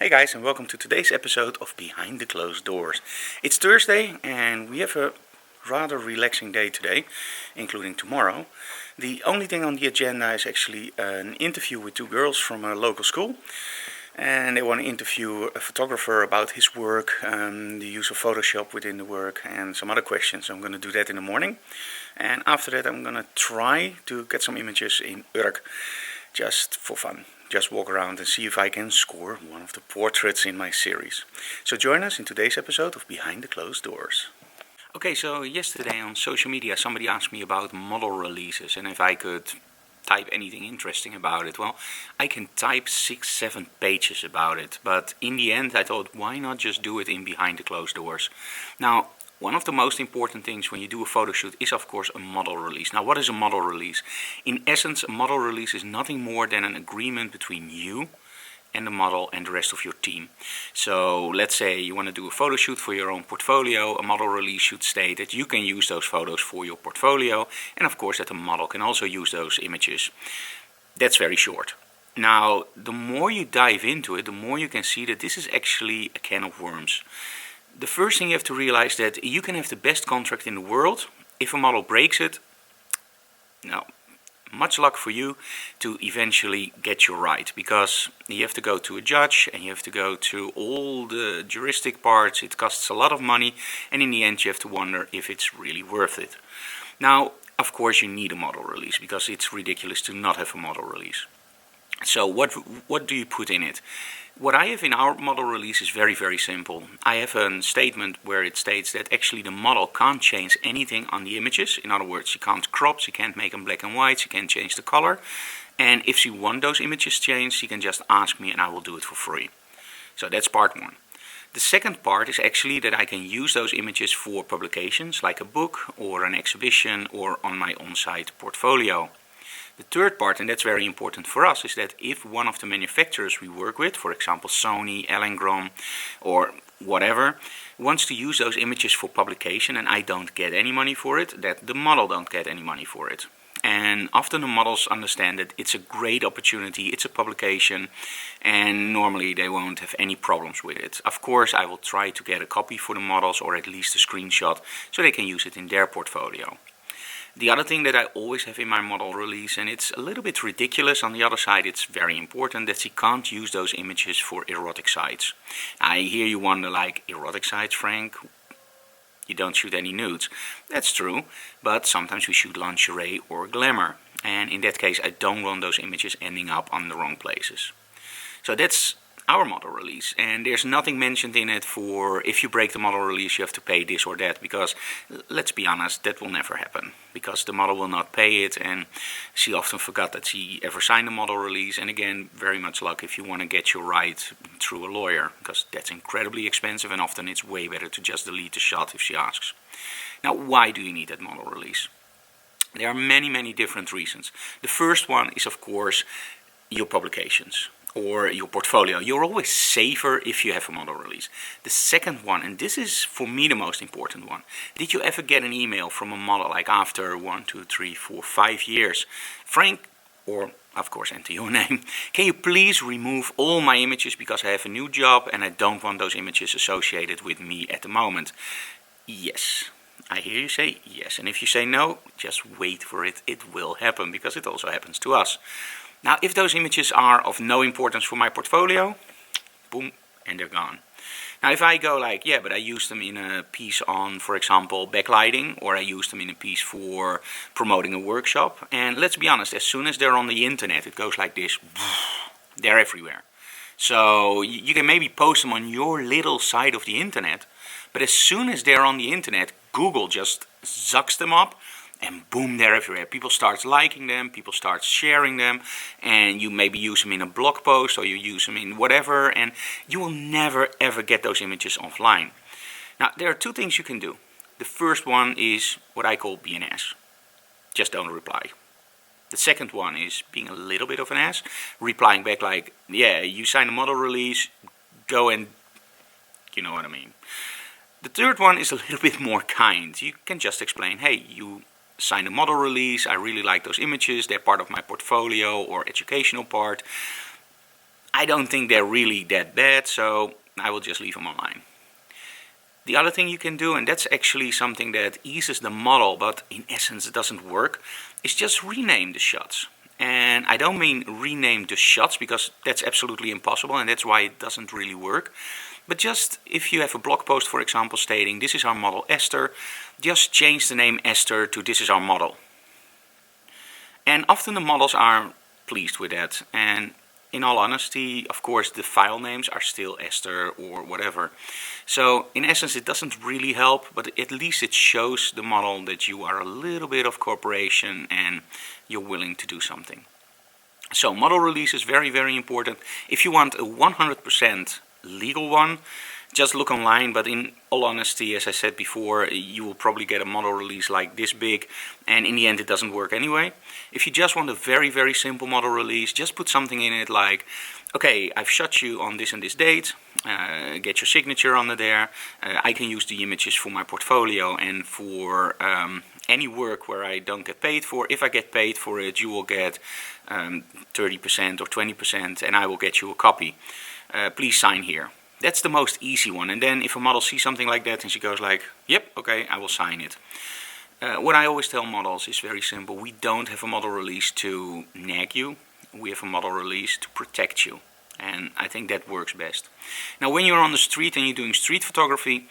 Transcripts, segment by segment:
Hey guys, and welcome to today's episode of Behind the Closed Doors. It's Thursday and we have a rather relaxing day today, including tomorrow. The only thing on the agenda is actually an interview with two girls from a local school. And they want to interview a photographer about his work, the use of Photoshop within the work, and some other questions. I'm going to do that in the morning. And after that I'm going to try to get some images in Urk, just for fun. Just walk around and see if I can score one of the portraits in my series. So join us in today's episode of Behind the Closed Doors. Okay, so yesterday on social media somebody asked me about model releases and if I could type anything interesting about it. Well, I can type 6-7 pages about it, but in the end I thought, why not just do it in Behind the Closed Doors? Now, one of the most important things when you do a photo shoot is of course a model release. Now, what is a model release? In essence, a model release is nothing more than an agreement between you and the model and the rest of your team. So let's say you want to do a photo shoot for your own portfolio. A model release should state that you can use those photos for your portfolio, and of course that the model can also use those images. That's very short. Now, the more you dive into it, the more you can see that this is actually a can of worms. The first thing you have to realize that you can have the best contract in the world. If a model breaks it, now, much luck for you to eventually get your right, because you have to go to a judge and you have to go to all the juristic parts. It costs a lot of money, and in the end you have to wonder if it's really worth it. Now, of course you need a model release, because it's ridiculous to not have a model release. So what do you put in it? What I have in our model release is very, very simple. I have a statement where it states that actually the model can't change anything on the images. In other words, she can't crop, she can't make them black and white, she can't change the color. And if she wants those images changed, she can just ask me and I will do it for free. So that's part one. The second part is actually that I can use those images for publications, like a book or an exhibition or on my on-site portfolio. The third part, and that's very important for us, is that if one of the manufacturers we work with, for example Sony, Elengrom or whatever, wants to use those images for publication and I don't get any money for it, that the model don't get any money for it. And often the models understand that it's a great opportunity, it's a publication, and normally they won't have any problems with it. Of course, I will try to get a copy for the models, or at least a screenshot, so they can use it in their portfolio. The other thing that I always have in my model release, and it's a little bit ridiculous, on the other side it's very important, that she can't use those images for erotic sites. I hear you wonder, like, erotic sites, Frank? You don't shoot any nudes. That's true, but sometimes we shoot lingerie or glamour, and in that case I don't want those images ending up on the wrong places. So that's our model release, and there's nothing mentioned in it for if you break the model release you have to pay this or that, because let's be honest, that will never happen, because the model will not pay it, and she often forgot that she ever signed a model release. And again, very much luck if you want to get your right through a lawyer, because that's incredibly expensive and often it's way better to just delete the shot if she asks. Now, why do you need that model release? There are many different reasons. The first one is of course your publications or your portfolio. You're always safer if you have a model release. The second one, and this is for me the most important one, did you ever get an email from a model like after 1, 2, 3, 4, 5 years, Frank, or of course enter your name, can you please remove all my images because I have a new job and I don't want those images associated with me at the moment? Yes. I hear you say yes, and if you say no, just wait for it. It will happen, because it also happens to us. Now, if those images are of no importance for my portfolio, boom, and they're gone. Now, if I go like, yeah, but I used them in a piece on, for example, backlighting, or I used them in a piece for promoting a workshop, and let's be honest, as soon as they're on the internet, it goes like this, they're everywhere. So you can maybe post them on your little side of the internet, but as soon as they're on the internet, Google just zucks them up, and boom, they're everywhere. People start liking them, people start sharing them, and you maybe use them in a blog post or you use them in whatever, and you will never ever get those images offline. Now, there are two things you can do. The first one is what I call be an ass. Just don't reply. The second one is being a little bit of an ass, replying back like, yeah, you signed a model release, go and, you know what I mean. The third one is a little bit more kind. You can just explain, hey, you signed a model release, I really like those images, they're part of my portfolio or educational part. I don't think they're really that bad, so I will just leave them online. The other thing you can do, and that's actually something that eases the model, but in essence it doesn't work, is just rename the shots. And I don't mean rename the shots, because that's absolutely impossible, and that's why it doesn't really work. But just if you have a blog post, for example, stating this is our model Esther, just change the name Esther to this is our model. And often the models are pleased with that. And in all honesty, of course, the file names are still Esther or whatever. So in essence, it doesn't really help, but at least it shows the model that you are a little bit of cooperation and you're willing to do something. So model release is very, very important. If you want a 100% legal one, just look online, but in all honesty, as I said before, you will probably get a model release like this big, and in the end it doesn't work anyway. If you just want a very, very simple model release, just put something in it like, okay, I've shot you on this and this date, get your signature under there, I can use the images for my portfolio and for any work where I don't get paid for. If I get paid for it, you will get 30% or 20%, and I will get you a copy. Please sign here. That's the most easy one. And then if a model sees something like that and she goes like, yep, okay, I will sign it. What I always tell models is very simple. We don't have a model release to nag you. We have a model release to protect you. And I think that works best. Now when you're on the street and you're doing street photography,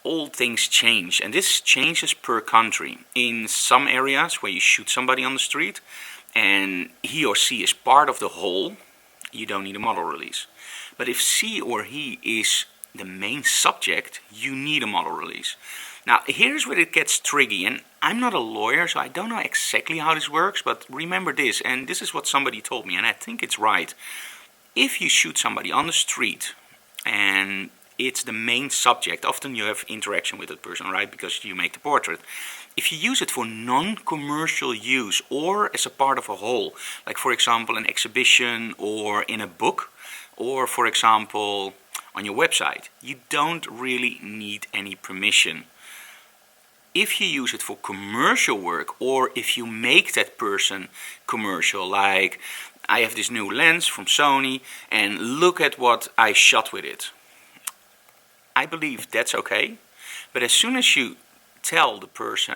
all things change. And this changes per country. In some areas where you shoot somebody on the street and he or she is part of the whole, you don't need a model release. But if she or he is the main subject, you need a model release. Now here's where it gets tricky, and I'm not a lawyer, so I don't know exactly how this works, but remember this, and this is what somebody told me, and I think it's right. If you shoot somebody on the street and it's the main subject, often you have interaction with that person, right, because you make the portrait. If you use it for non-commercial use or as a part of a whole, like for example an exhibition or in a book, or for example on your website, you don't really need any permission. If you use it for commercial work, or if you make that person commercial, like I have this new lens from Sony and look at what I shot with it, I believe that's okay. But as soon as you tell the person,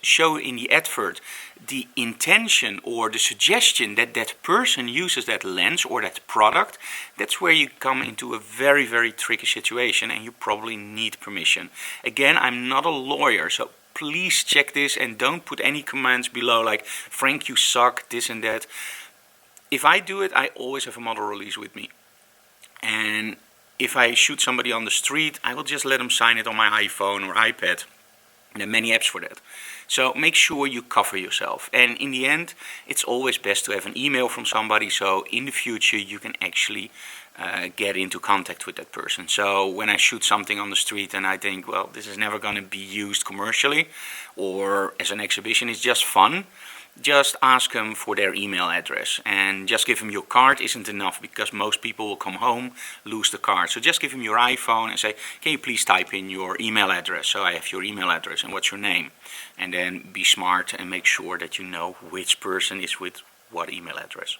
show in the advert the intention or the suggestion that that person uses that lens or that product, that's where you come into a very, very tricky situation and you probably need permission. Again, I'm not a lawyer, so please check this and don't put any comments below like, Frank, you suck, this and that. If I do it, I always have a model release with me. And if I shoot somebody on the street, I will just let them sign it on my iPhone or iPad. There are many apps for that. So make sure you cover yourself. And in the end, it's always best to have an email from somebody, so in the future you can actually get into contact with that person. So when I shoot something on the street and I think, well, this is never going to be used commercially or as an exhibition, it's just fun, just ask them for their email address, and just give them your card isn't enough, because most people will come home, lose the card. So just give them your iPhone and say, can you please type in your email address, so I have your email address and what's your name, and then be smart and make sure that you know which person is with what email address.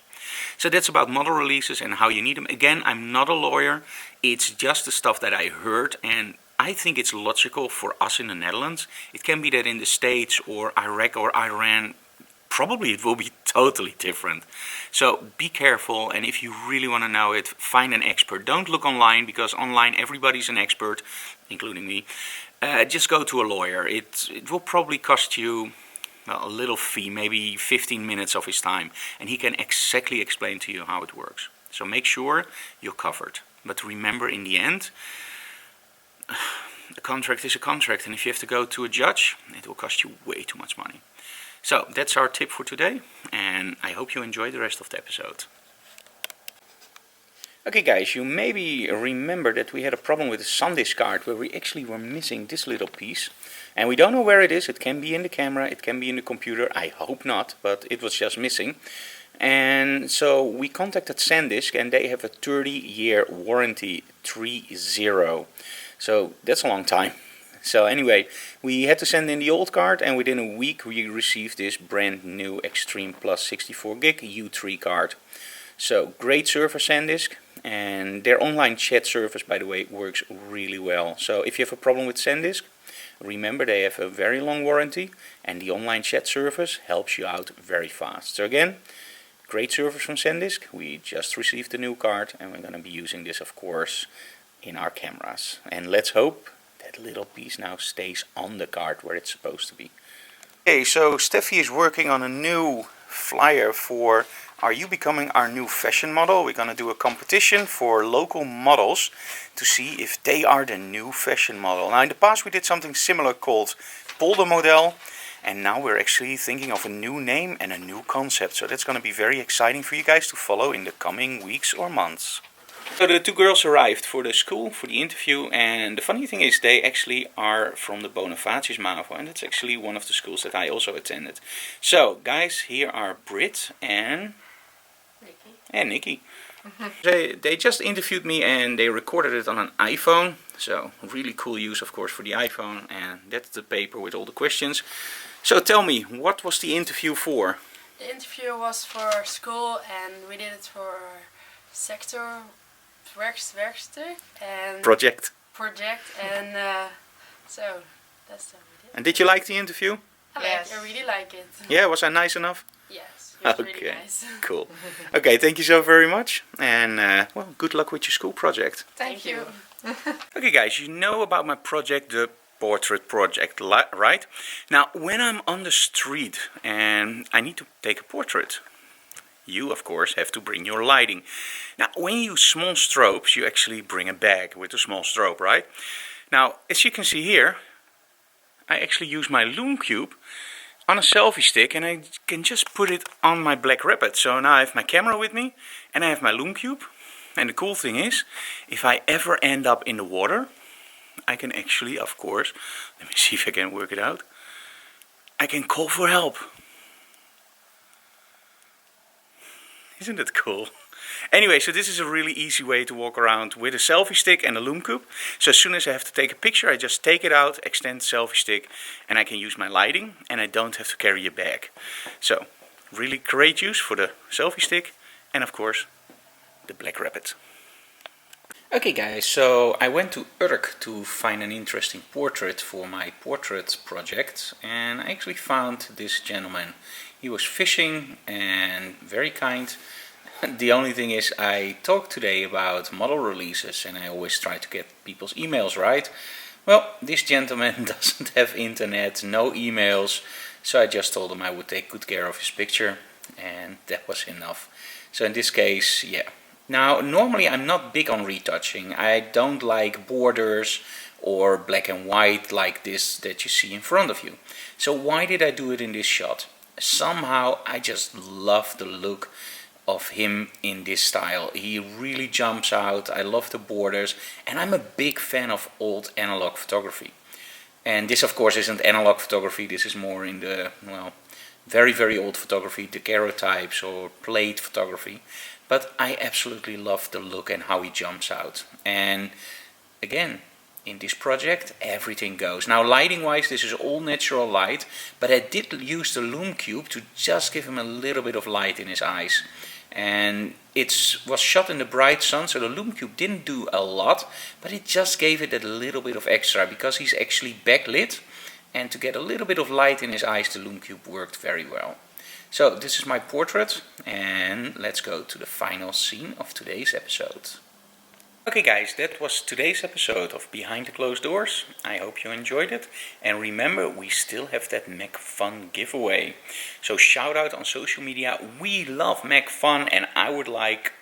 So that's about model releases and how you need them. Again, I'm not a lawyer, it's just the stuff that I heard, and I think it's logical for us in the Netherlands. It can be that in the States or Iraq or Iran, probably it will be totally different. So be careful, and if you really want to know it, find an expert. Don't look online, because online everybody's an expert, including me. Just go to a lawyer. It will probably cost you a little fee, maybe 15 minutes of his time, and he can exactly explain to you how it works. So make sure you're covered. But remember, in the end, a contract is a contract, and if you have to go to a judge, it will cost you way too much money. So that's our tip for today, and I hope you enjoy the rest of the episode. Okay guys, you maybe remember that we had a problem with the SanDisk card where we actually were missing this little piece. And we don't know where it is. It can be in the camera, it can be in the computer, I hope not, but it was just missing. And so we contacted SanDisk, and they have a 30-year warranty, 30. So that's a long time. So anyway, we had to send in the old card, and within a week we received this brand new Extreme Plus 64 gig U3 card. So great server SanDisk, and their online chat service, by the way, works really well. So if you have a problem with SanDisk, remember they have a very long warranty, and the online chat service helps you out very fast. So again, great service from SanDisk. We just received a new card, and we're going to be using this, of course, in our cameras. And let's hope that little piece now stays on the card where it's supposed to be. Okay, so Steffi is working on a new flyer for Are You Becoming Our New Fashion Model? We're going to do a competition for local models to see if they are the new fashion model. Now in the past we did something similar called Polder Model, and now we're actually thinking of a new name and a new concept. So that's going to be very exciting for you guys to follow in the coming weeks or months. So the two girls arrived for the school, for the interview, and the funny thing is they actually are from the Bonifatius MAVO, and that's actually one of the schools that I also attended. So guys, here are Britt and Nikki. They just interviewed me and they recorded it on an iPhone, so really cool use of course for the iPhone, and that's the paper with all the questions. So tell me, what was the interview for? The interview was for school, and we did it for sector werkster and project, and so that's what we did. And did you like the interview? I really like it. Yeah, was I nice enough? Yes, it was really nice. Cool. Okay, thank you so very much, and well, good luck with your school project. Thank you. Okay guys, you know about my project, the portrait project, right? Now when I'm on the street and I need to take a portrait, you of course have to bring your lighting. Now when you use small strobes, you actually bring a bag with a small strobe, right? Now as you can see here, I actually use my Lumecube on a selfie stick, and I can just put it on my Black Rabbit. So now I have my camera with me and I have my Lumecube, and the cool thing is, if I ever end up in the water, I can actually, of course, let me see if I can work it out, I can call for help. Isn't it cool? Anyway, so this is a really easy way to walk around with a selfie stick and a Lumecube. So as soon as I have to take a picture, I just take it out, extend the selfie stick, and I can use my lighting, and I don't have to carry a bag. So really great use for the selfie stick and of course the Black Rabbit. Okay guys, so I went to Urk to find an interesting portrait for my portrait project, and I actually found this gentleman. He was fishing and very kind. The only thing is, I talked today about model releases and I always try to get people's emails right. Well, this gentleman doesn't have internet, no emails, so I just told him I would take good care of his picture, and that was enough. So in this case, yeah. Now, normally I'm not big on retouching. I don't like borders or black and white like this that you see in front of you. So why did I do it in this shot? Somehow I just love the look of him in this style. He really jumps out. I love the borders, and I'm a big fan of old analog photography. And this of course isn't analog photography, this is more in the, well, very old photography, daguerreotypes or plate photography. But I absolutely love the look and how he jumps out. And again, in this project everything goes. Now lighting wise, this is all natural light, but I did use the Lumecube to just give him a little bit of light in his eyes. And it was shot in the bright sun, so the Lumecube didn't do a lot, but it just gave it a little bit of extra because he's actually backlit, and to get a little bit of light in his eyes, the Lumecube worked very well. So this is my portrait, and let's go to the final scene of today's episode. Okay guys, that was today's episode of Behind the Closed Doors. I hope you enjoyed it, and remember, we still have that Mac Fun giveaway. So shout out on social media, we love Mac Fun, and I would like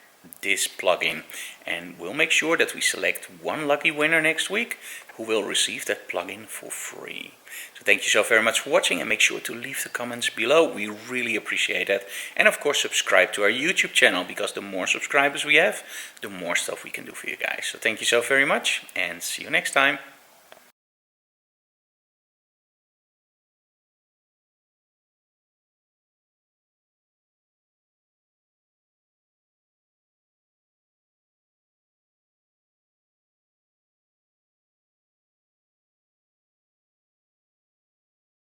this plugin, and we'll make sure that we select one lucky winner next week who will receive that plugin for free. So thank you so very much for watching, and make sure to leave the comments below. We really appreciate that. And of course subscribe to our YouTube channel, because the more subscribers we have, the more stuff we can do for you guys. So thank you so very much, and see you next time.